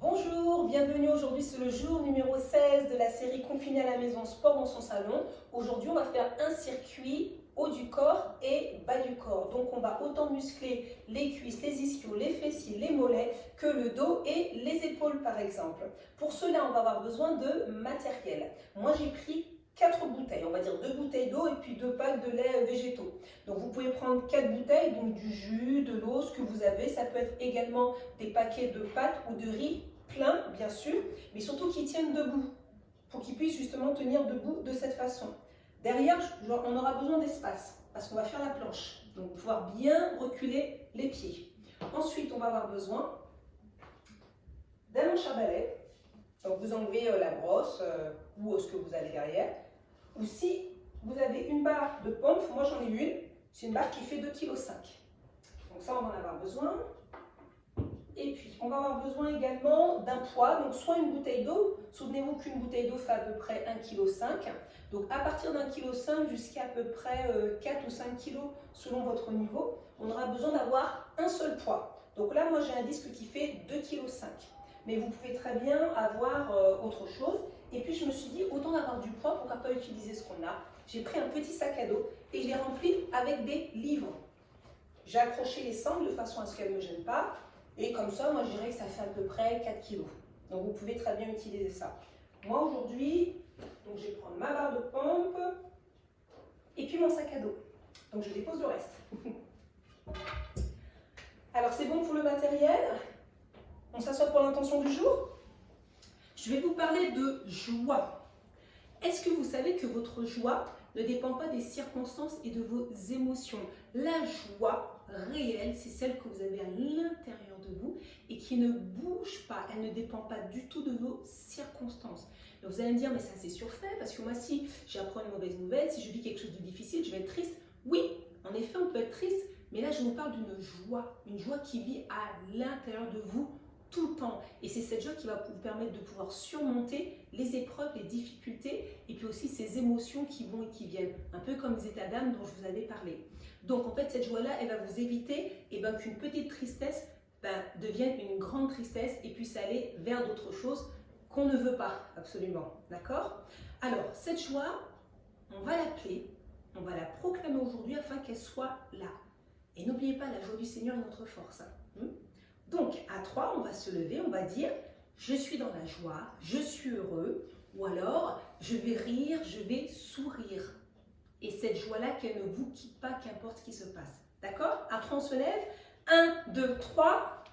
Bonjour, bienvenue aujourd'hui sur le jour numéro 16 de la série Confiné à la maison, sport dans son salon. Aujourd'hui, on va faire un circuit haut du corps et bas du corps. Donc, on va autant muscler les cuisses, les ischios, les fessiers, les mollets que le dos et les épaules par exemple. Pour cela, on va avoir besoin de matériel. Moi, j'ai pris 4 bouteilles, on va dire 2 bouteilles d'eau et puis 2 packs de lait végétaux. Donc vous pouvez prendre 4 bouteilles, donc du jus, de l'eau, ce que vous avez. Ça peut être également des paquets de pâtes ou de riz plein, bien sûr, mais surtout qui tiennent debout, pour qu'ils puissent justement tenir debout de cette façon. Derrière, on aura besoin d'espace, parce qu'on va faire la planche, donc pouvoir bien reculer les pieds. Ensuite, on va avoir besoin d'un manche à balai. Donc vous enlevez la brosse ou ce que vous avez derrière. Ou si vous avez une barre de pompe, moi j'en ai une, c'est une barre qui fait 2,5 kg. Donc ça, on va en avoir besoin. Et puis, on va avoir besoin également d'un poids, donc soit une bouteille d'eau. Souvenez-vous qu'une bouteille d'eau fait à peu près 1,5 kg. Donc à partir d'1,5 kg jusqu'à peu près 4 ou 5 kg selon votre niveau, on aura besoin d'avoir un seul poids. Donc là, moi j'ai un disque qui fait 2,5 kg. Mais vous pouvez très bien avoir autre chose. Et puis je me suis dit, autant d'avoir du poids, pourquoi pas utiliser ce qu'on a. J'ai pris un petit sac à dos et je l'ai rempli avec des livres. J'ai accroché les sangles de façon à ce qu'elles ne me gênent pas. Et comme ça, moi je dirais que ça fait à peu près 4 kg. Donc vous pouvez très bien utiliser ça. Moi aujourd'hui, je vais prendre ma barre de pompe et puis mon sac à dos. Donc je dépose le reste. Alors c'est bon pour le matériel. On s'assoit pour l'intention du jour. Je vais vous parler de joie. Est-ce que vous savez que votre joie ne dépend pas des circonstances et de vos émotions? La joie réelle, c'est celle que vous avez à l'intérieur de vous et qui ne bouge pas. Elle ne dépend pas du tout de vos circonstances. Donc vous allez me dire, mais ça c'est surfait, parce que moi si j'apprends une mauvaise nouvelle, si je vis quelque chose de difficile, je vais être triste. Oui, en effet, on peut être triste, mais là je vous parle d'une joie qui vit à l'intérieur de vous tout le temps. Et c'est cette joie qui va vous permettre de pouvoir surmonter les épreuves, les difficultés et puis aussi ces émotions qui vont et qui viennent. Un peu comme les états d'âme dont je vous avais parlé. Donc en fait, cette joie-là, elle va vous éviter qu'une petite tristesse devienne une grande tristesse et puisse aller vers d'autres choses qu'on ne veut pas absolument. D'accord? Alors, cette joie, on va l'appeler, on va la proclamer aujourd'hui afin qu'elle soit là. Et n'oubliez pas, la joie du Seigneur est notre force. Donc, à 3, on va se lever, on va dire « Je suis dans la joie, je suis heureux » ou alors « Je vais rire, je vais sourire ». Et cette joie-là, qu'elle ne vous quitte pas, qu'importe ce qui se passe. D'accord? À 3, on se lève. 1, 2, 3.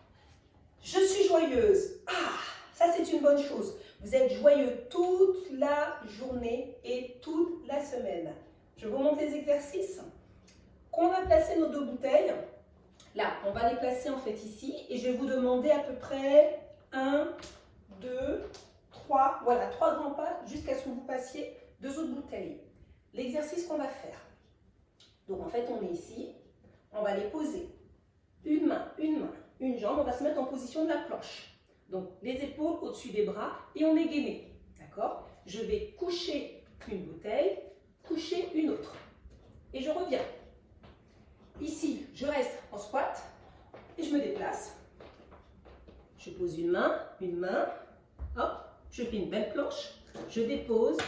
Je suis joyeuse. Ah, ça c'est une bonne chose. Vous êtes joyeux toute la journée et toute la semaine. Je vous montre les exercices. Quand on a placé nos 2 bouteilles, là, on va les placer en fait ici et je vais vous demander à peu près 1, 2, 3, voilà, 3 grands pas jusqu'à ce que vous passiez 2 autres bouteilles. L'exercice qu'on va faire, donc en fait on est ici, on va les poser, une main, une jambe, on va se mettre en position de la planche. Donc les épaules au-dessus des bras et on est gainé, d'accord? Je vais coucher une bouteille, coucher une autre et je reviens. Ici, je reste en squat et je me déplace. Je pose une main, hop, je fais une belle planche, je dépose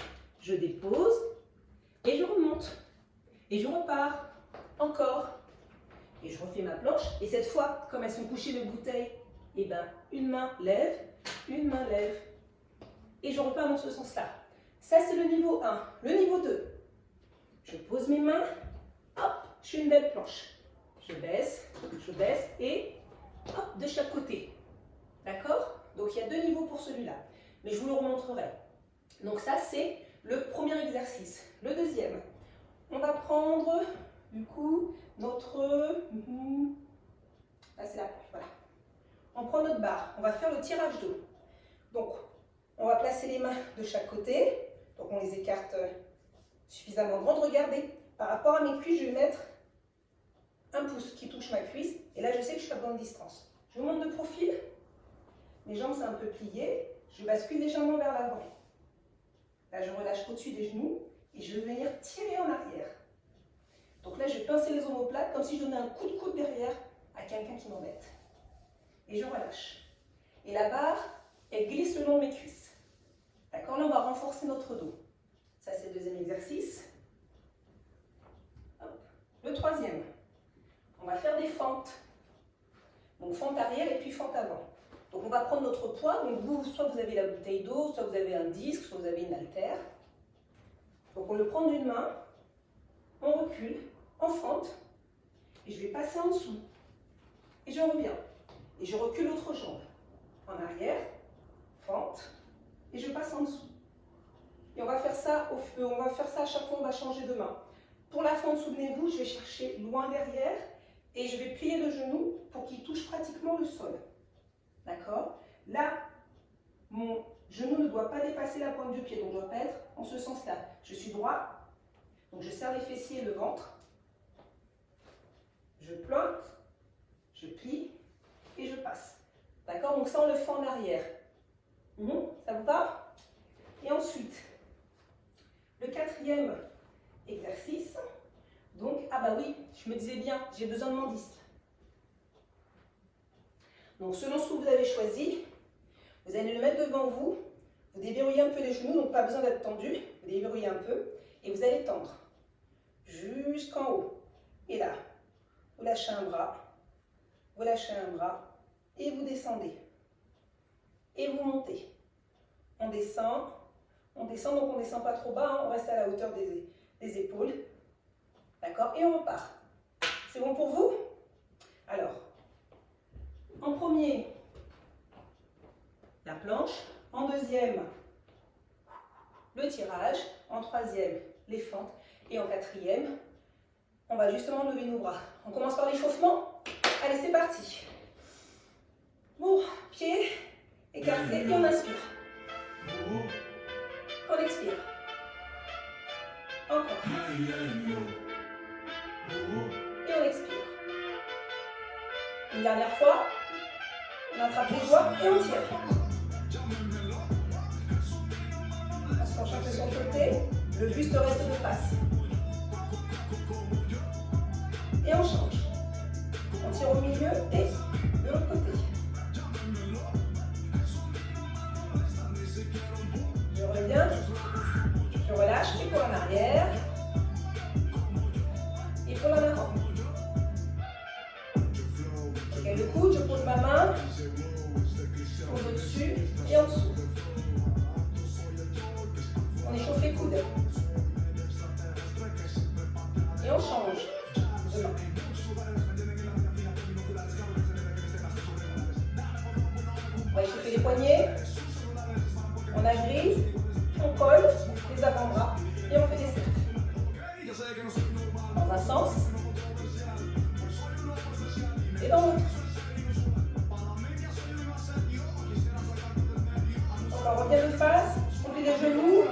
et je remonte. Et je repars, encore. Et je refais ma planche. Et cette fois, comme elles sont couchées de bouteilles, une main lève. Et je repars dans ce sens-là. Ça, c'est le niveau 1. Le niveau 2, je pose mes mains, hop, je fais une belle planche. Je baisse et hop, de chaque côté. D'accord? Donc, il y a 2 niveaux pour celui-là. Mais je vous le remontrerai. Donc, ça, c'est le premier exercice. Le deuxième, on va prendre, du coup, notre... Là, c'est la planche, voilà. On prend notre barre. On va faire le tirage d'eau. Donc, on va placer les mains de chaque côté. Donc, on les écarte suffisamment grandes. Regardez, par rapport à mes cuisses, je vais mettre un pouce qui touche ma cuisse. Et là, je sais que je suis à bonne distance. Je vous montre de profil. Mes jambes, c'est un peu plié. Je bascule légèrement vers l'avant. Là, je relâche au-dessus des genoux et je vais venir tirer en arrière. Donc là, je vais pincer les omoplates comme si je donnais un coup de coude derrière à quelqu'un qui m'embête. Et je relâche. Et la barre, qu'elle glisse le long de mes cuisses. D'accord? Là, on va renforcer notre dos. Ça, c'est le deuxième exercice. Hop. Le troisième, on va faire des fentes. Donc, fente arrière et puis fente avant. Donc, on va prendre notre poids. Donc, vous, soit vous avez la bouteille d'eau, soit vous avez un disque, soit vous avez une haltère. Donc, on le prend d'une main, on recule, en fente, et je vais passer en dessous. Et je reviens. Et je recule l'autre jambe. En arrière, fente, et je passe en dessous. Et on va faire ça à chaque fois, on va changer de main. Pour la fente, souvenez-vous, je vais chercher loin derrière et je vais plier le genou pour qu'il touche pratiquement le sol. D'accord? Là, mon genou ne doit pas dépasser la pointe du pied, donc ne doit pas être en ce sens-là. Je suis droit, donc je serre les fessiers et le ventre. Je plante, je plie et je passe. D'accord? Donc ça, on le fait en arrière. Ça vous va? Et ensuite, le quatrième exercice. Donc, ah bah oui, je me disais bien, j'ai besoin de mon disque. Donc, selon ce que vous avez choisi, vous allez le mettre devant vous. Vous déverrouillez un peu les genoux, donc pas besoin d'être tendu. Vous déverrouillez un peu et vous allez tendre jusqu'en haut. Et là, vous lâchez un bras, vous lâchez un bras et vous descendez. Et vous montez. On descend, donc on ne descend pas trop bas, hein, on reste à la hauteur des épaules. D'accord? Et on repart. C'est bon pour vous? Alors, en premier, la planche. En deuxième, le tirage. En troisième, les fentes. Et en quatrième, on va justement lever nos bras. On commence par l'échauffement. Allez, c'est parti. Bon, pied écarté et on inspire. On expire. Encore. Et on expire. Une dernière fois. On attrape les doigts et on tire. On se penche un peu sur le côté. Le buste reste de face. Et on change. On tire au milieu et de l'autre côté. Je reviens. Je relâche et pour en arrière. Et pour la main en haut. Ok, le coude, je pose ma main. Je pose au-dessus et en dessous. On échauffe les coudes. Et on change de main. On va échauffer les poignets. On agrille, on colle les avant-bras et on fait des cercles. Dans un sens et dans l'autre. On revient de face, on plie les genoux.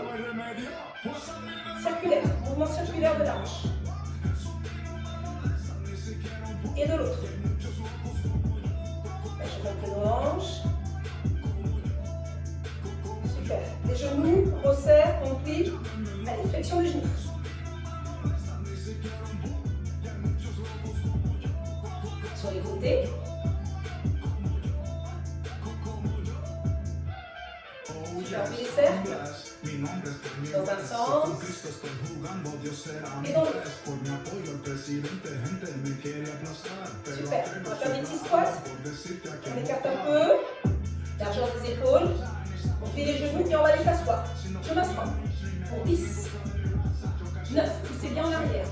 Circulaire, mouvement circulaire de la hanche. Et de l'autre. Je monte les hanches. Super. Les genoux, on resserre, on plie. Allez, flexion des genoux. Sur les côtés. On fait les cercles. Dans un sens. Et dans l'autre. Super. On va faire des petits squats. On écarte un peu. Largeur des épaules. On plie les genoux et on va aller s'asseoir. Je m'assois. Pour 10, 9, poussez bien en arrière.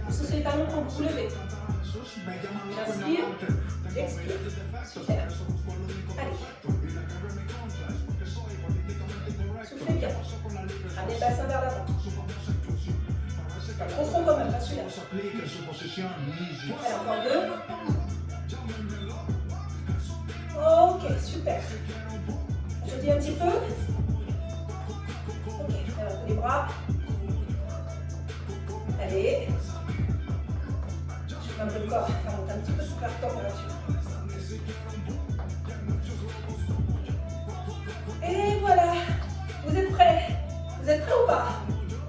Poussez les talons quand vous vous levez. J'inspire, j'expire. Super. Allez. Soufflez bien. Ramenez le bassin vers l'avant. Pas trop trop quand même, pas celui-là. Allez, encore deux. Ok, super. On se dit un petit peu. Ok, alors les bras. Allez. Je fais un peu le corps, ça monte un petit peu sur la température. Et voilà. Vous êtes prêts? Vous êtes prêts ou pas?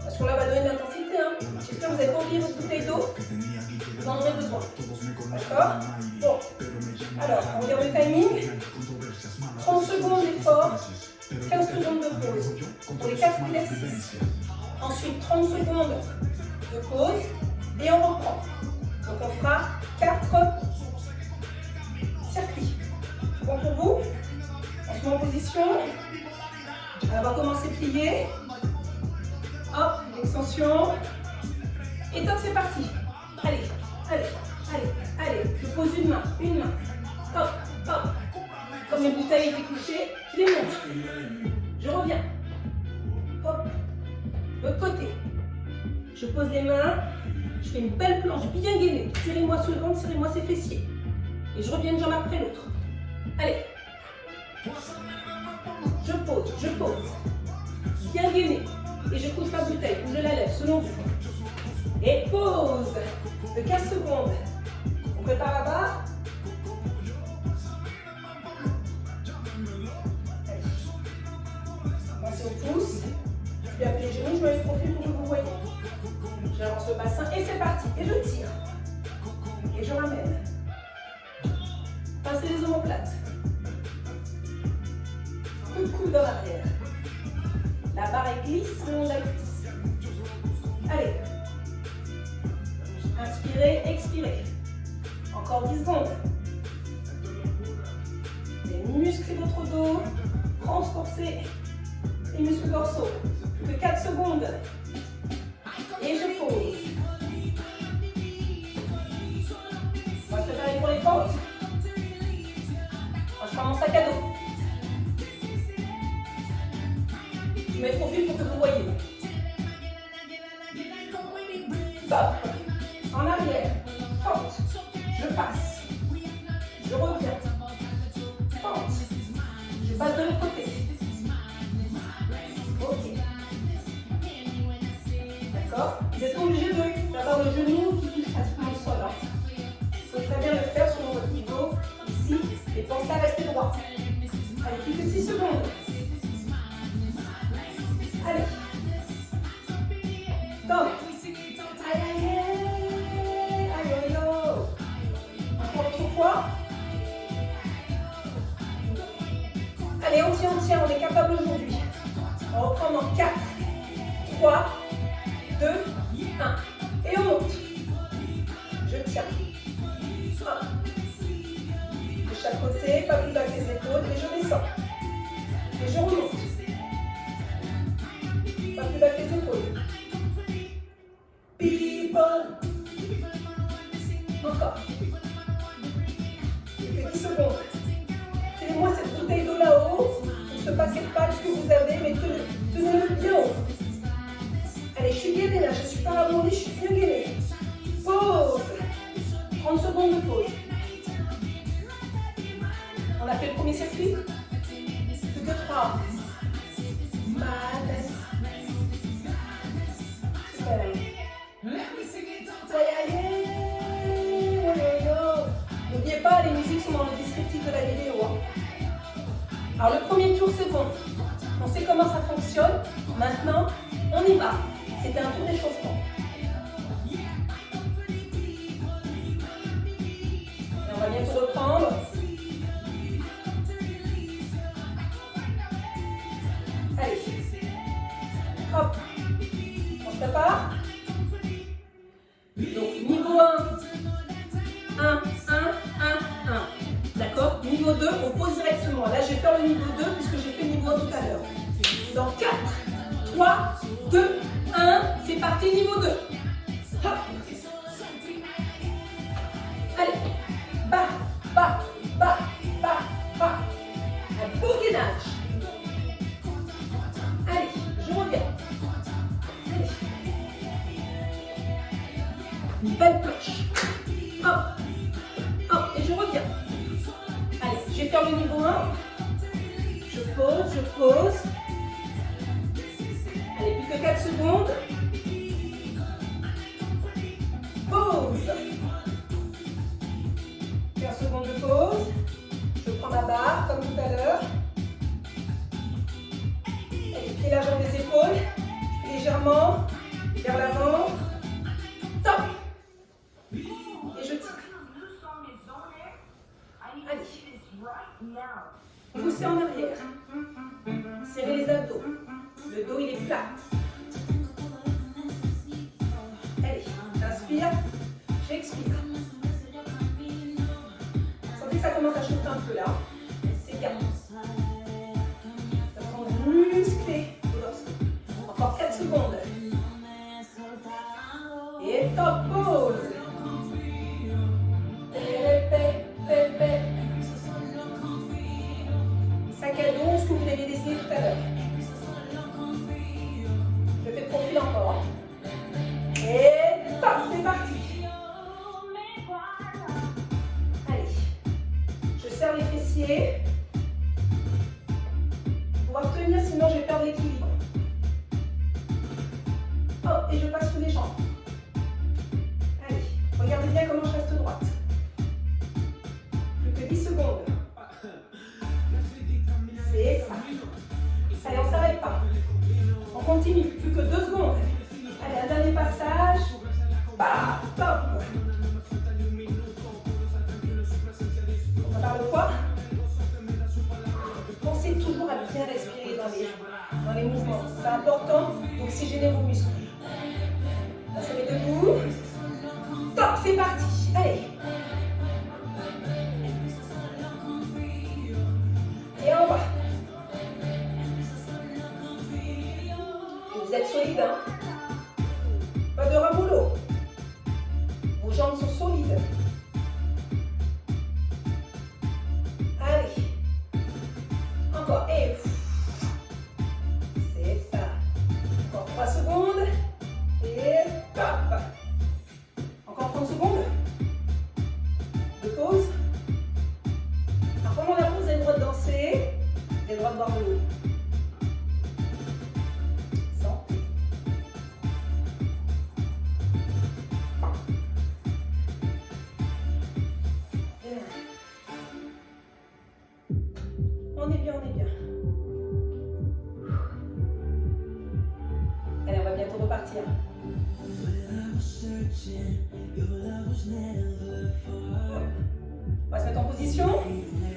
Parce qu'on là va donner de l'intensité. Hein. J'espère que vous avez pas oublié votre bouteille d'eau. Vous en aurez besoin. D'accord? Bon. Alors, on regarde le timing. 30 secondes chaque exercice. Ensuite, 30 secondes de pause et on reprend. Donc on fera 4 circuits. Bon pour vous? On se met en position. On va commencer plier. Hop, extension. Et top, c'est parti. Allez, allez, allez, allez. Je pose une main. Hop, hop. Comme les bouteilles étaient couchées, je les monte. Je reviens. Hop. L'autre côté. Je pose les mains. Je fais une belle planche bien gainée. Serrez-moi sous le ventre, serrez-moi ses fessiers. Et je reviens une jambe après l'autre. Allez. Je pose. Bien gainée. Et je couche ma bouteille ou je la lève selon vous. Et pause de 15 secondes. On prépare la barre. Pensez au pouce. Puis après les genoux, je me mets de profil pour que vous voyez. J'avance le bassin et c'est parti. Et je tire. Et je ramène. Pincez les omoplates. Coup de coude dans l'arrière. La barre elle glisse selon la cuisse. Allez. Inspirez, expirez. Encore 10 secondes. Les muscles de votre dos. Renforcez les muscles dorsaux. Plus que 4 secondes. Et je pose. On va se préparer pour les pentes. Moi, je prends mon sac à dos. Je mets le profil pour que vous voyez. Stop. En arrière. Pente. Je passe. Je reviens. Pente. Je passe de l'autre côté. Ok. D'accord? Vous êtes obligé d'avoir le genou qui touche pratiquement le sol. Il faut très bien le faire selon votre niveau. Ici, et pensez à rester droit. Allez, plus que 6 secondes. Allez. Tom. Allez, encore une fois. Allez, on tient, on est capable aujourd'hui. On reprend dans 4, 3, 2, 1. Et on monte. Je tiens. 1. De chaque côté, pas plus bas que les épaules. Et je descends. Et je remonte. Pas plus bas que les épaules. People. Encore. Plus que 10 secondes. Tenez-moi cette bouteille d'eau là-haut. Ce paquet de pâtes que vous avez, mais tenez-le bien haut. Allez, je suis gainée là, je ne suis pas abondée, je suis bien gainée. Pause. 30 secondes de pause. On a fait le premier circuit. Plus que 3. Madness. Super. N'oubliez pas, les musiques sont dans le descriptif de la vidéo. Alors le premier tour c'est bon. On sait comment ça fonctionne. Maintenant, on y va. C'était un tour d'échauffement. Et on va bientôt reprendre. Allez. Hop. On se prépare. Donc niveau 1, 1, 1, 1, 1. D'accord? Niveau 2, on pose directement. Là, je vais faire le niveau 2 puisque j'ai fait le niveau 1 tout à l'heure. Dans 4, 3, 2, 1. C'est parti, niveau 2. Hop. Allez. Bas, bas, bas, bas, bas. Un beau gainage. Allez, je reviens. Allez. Une belle planche. Hop. Hop, et je reviens. Allez, je vais faire le niveau 1. Je pose. Allez, plus que 4 secondes. Pause. 15 secondes de pause. Je prends ma barre, comme tout à l'heure. Allez, pied la jambe des épaules. Légèrement vers l'avant. Top. Et je tire. Allez. Poussez en arrière. Serrez les abdos. Le dos, il est plat. Allez, j'inspire, j'expire. Sentez que ça commence à chauffer un peu là. C'est bien. Ça commence à muscler le dorsal. Encore 4 secondes. Et top, pause. Sac à dos, ce que vous avez dessiné tout à l'heure. Je fais profil encore. Et top, c'est parti. Allez, je serre les fessiers. Pour pouvoir tenir, sinon je vais perdre l'équilibre. Hop, et je passe sous les jambes. Allez, regardez bien comment je reste droite. Plus que 10 secondes. C'est ça. Allez, on ne s'arrête pas. On continue. Plus que 2 secondes. Allez, un dernier passage. Bah, top. On va faire le poids. Pensez toujours à bien respirer dans les mouvements. C'est important d'oxygéner vos muscles. On se met debout. Top, c'est parti. Allez. Et en bas. Vous êtes solide, hein? Pas de ramollo. Vos jambes sont solides. Allez. Encore. Et c'est ça. Encore 3 secondes. Et top. Encore 30 secondes. De pause. Alors pendant la pause, vous avez le droit de danser. Vous avez le droit de boire de l'eau. On est bien, on est bien. Allez, on va bientôt repartir. On va se mettre en position.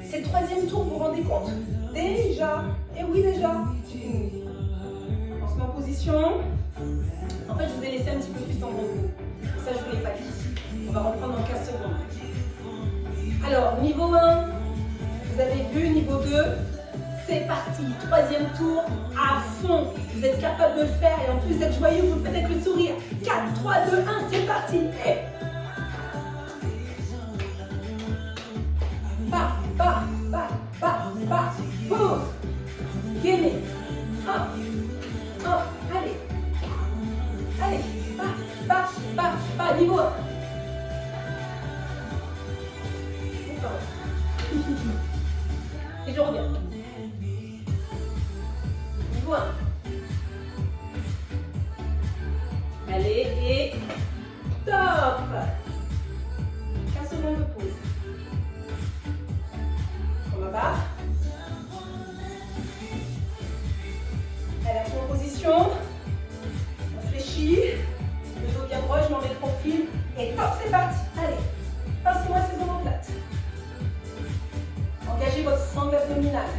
C'est le 3e tour, vous vous rendez compte? Déjà. Et oui, déjà. On se met en position. En fait, je vous ai laissé un petit peu plus dans mon dos. Ça, je ne vous l'ai pas dit. On va reprendre dans 15 secondes. Alors, niveau 1, vous avez vu, niveau 2, c'est parti. 3e tour à fond. Vous êtes capable de le faire et en plus d'être joyeux, vous le faites avec le sourire. 4, 3, 2, 1, c'est parti. Et pas, pas, pas, pas, pas. Pause. Gainez. Hop, hop, allez. Allez, pas, pas, pas, pas. Niveau 1. Et je reviens. Niveau 1. Allez, et top. 15 secondes de pause. On va pas. Allez, on en position. On fléchit. Le dos bien droit, je m'en mets le profil. Et top, c'est parti. Allez, passez-moi ces omoplates. Engagez votre sangle abdominale.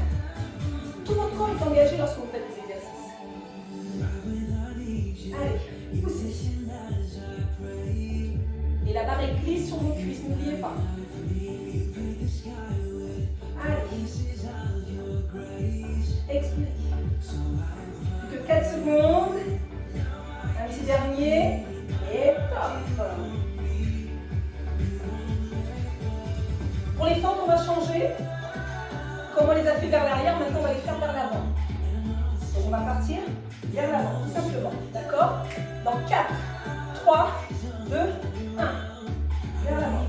Tout votre corps est engagé lorsque vous faites des exercices. Allez, poussez. Et la barre est glisse sur vos cuisses, n'oubliez pas. Allez. Expirez. Plus que 4 secondes. Un petit dernier. Et top. Pour les fentes, on va changer. Comme on les a fait vers l'arrière, maintenant on va les faire vers l'avant. Donc on va partir vers l'avant, tout simplement. D'accord? Dans 4, 3, 2, 1. Vers l'avant.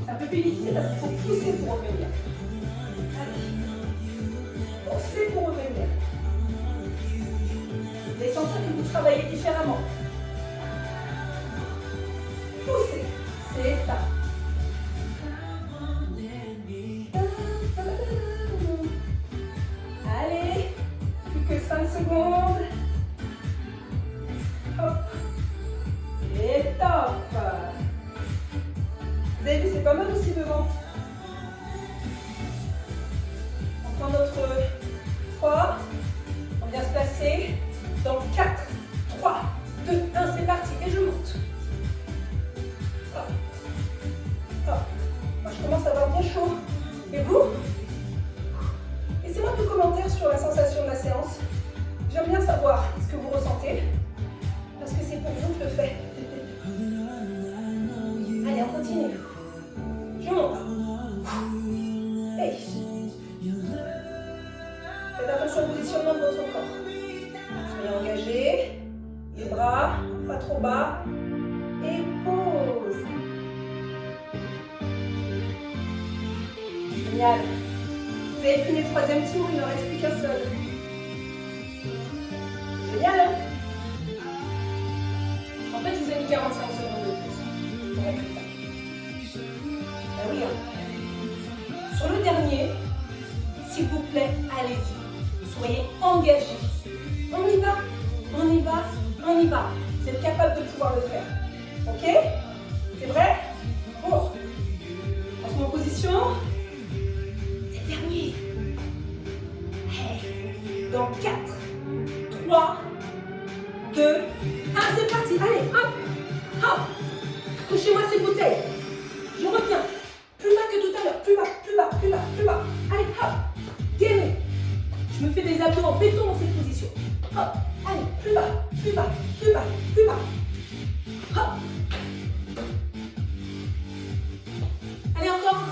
C'est un peu plus difficile parce qu'il faut pousser pour revenir. Allez. Poussez pour revenir. Vous allez sentir que vous travaillez différemment. Poussez. C'est ça. Allez, plus que 5 secondes. Hop. Et top. Vous avez vu, c'est pas mal aussi devant. On prend notre poids. On vient se placer. commentaires sur la sensation de la séance. J'aime bien savoir ce que vous ressentez, parce que c'est pour vous que je le fais. Allez, on continue. Je monte. Hey. Faites attention au positionnement de votre corps. Soyez engagés. Les bras, pas trop bas. Et pause. Génial. Vous avez fini le troisième tour, il n'en reste plus qu'un seul. Génial, hein? En fait, je vous ai mis 45 secondes de plus. Pour être exact. Ben oui, hein. Sur le dernier, s'il vous plaît, allez-y. Soyez engagés. On y va, on y va, on y va. Vous êtes capable de pouvoir le faire. Ok? C'est vrai? Bon. On se met en position. C'est le dernier. Hey. Dans 4, 3, 2, 1, c'est parti. Allez, hop, hop. Touchez-moi ces bouteilles. Je reviens. Plus bas que tout à l'heure. Plus bas, plus bas, plus bas, plus bas. Allez, hop. Gainez. Je me fais des abdos en béton dans cette position. Hop. Allez, plus bas, plus bas, plus bas, plus bas. Hop. Allez, encore.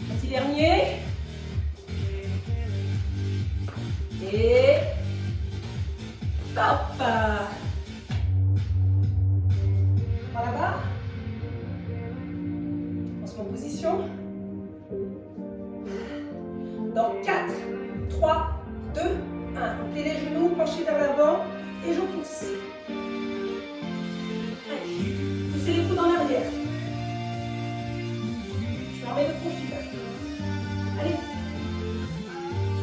Petit dernier. Et top. Par là-bas. On se met en position. Dans 4, 3, 2, 1. On plie les genoux, penchez vers l'avant et je pousse. Allez. Poussez les coudes en arrière. Je me remets de profil. Allez.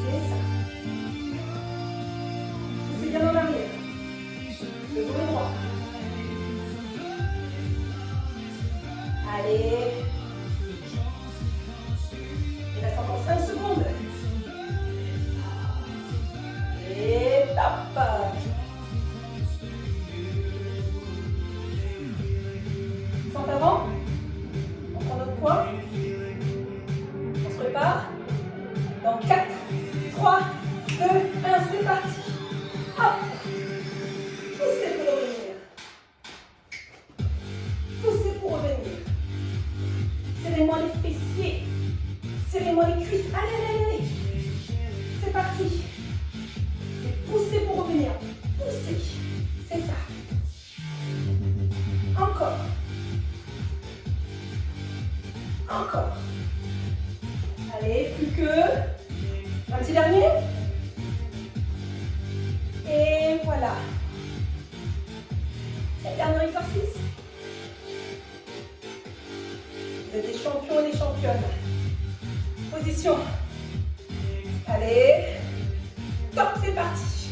C'est ça. Poussez bien en arrière. Le dos est droit. Allez. Il reste encore 5 secondes. Et top. Sans avant. On prend notre poids. On se prépare. Dans 4, 3, 2, 1, c'est parti. Hop. Poussez pour revenir. Poussez pour revenir. Serrez-moi les fessiers. Serrez-moi les cuisses. Allez. C'est parti. Et poussez pour revenir. Poussez. C'est ça. Encore. Encore. Allez, plus que. Un petit dernier. Et voilà. C'est le dernier exercice. Vous êtes des champions et des championnes. Position. Allez. Top, c'est parti.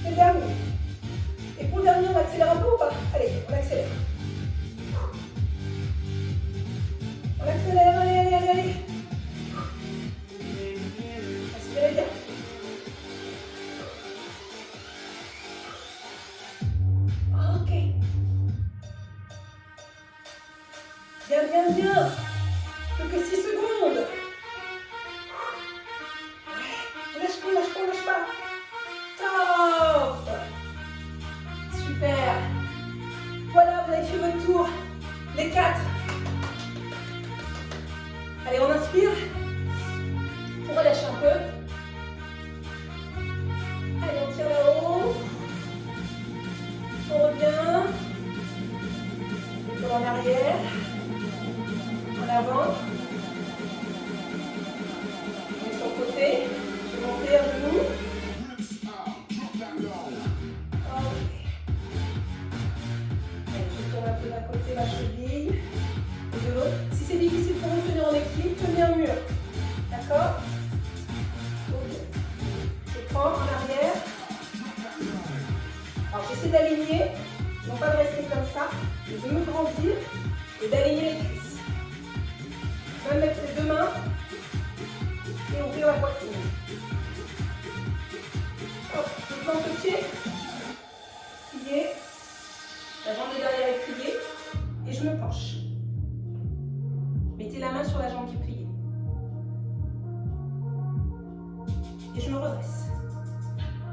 C'est le dernier. Et pour le dernier, on accélère un peu ou pas? Allez, on accélère. On accélère, allez. Respirez bien. Ok. Bien. Plus que 6 secondes. Lâche pas. Top. Super. Voilà, vous avez fait votre tour. Les 4. Allez, on inspire. On relâche un peu. Allez, on tire là-haut. On revient. En arrière. En avant. Et sur le côté. Je vais monter à genoux. Je tourne un peu d'un côté ma cheville et de l'autre. Si c'est difficile pour vous de tenir en équilibre, tenez un mur. D'accord? Je prends en arrière. Alors j'essaie d'aligner, non pas de rester comme ça, mais de me grandir et d'aligner les cuisses. Je vais mettre les deux mains et ouvrir la poitrine. Hop, je plante le pied, plié, la jambe est derrière est pliée et je me penche. C'est la main sur la jambe qui est pliée. Et je me redresse.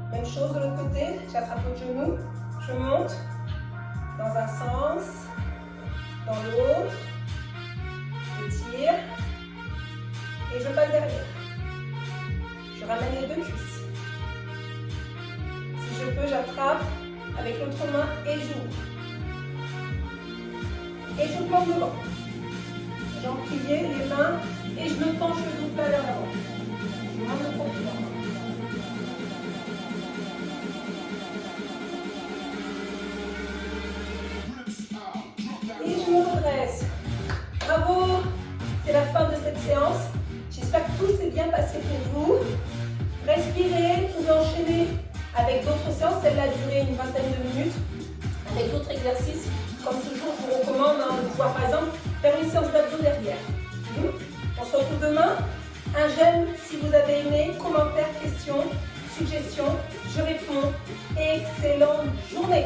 Même chose de l'autre côté, j'attrape le genou, je monte dans un sens, dans l'autre, je tire et je passe derrière. Je ramène les deux cuisses. Si je peux, j'attrape avec l'autre main et j'ouvre. Et je plante devant. Jambes pliées, les mains, et je me penche le dos plat vers l'avant. Je monte le profil. Et je me redresse. Bravo, c'est la fin de cette séance. J'espère que tout s'est bien passé pour vous. Respirez, vous pouvez enchaîner avec d'autres séances. Celle-là a duré une vingtaine de minutes. Avec d'autres exercices. Comme toujours, je vous recommande de pouvoir, par exemple, faire une séance d'abdos derrière. On se retrouve demain. Un j'aime si vous avez aimé. Commentaires, questions, suggestions. Je réponds. Excellente journée.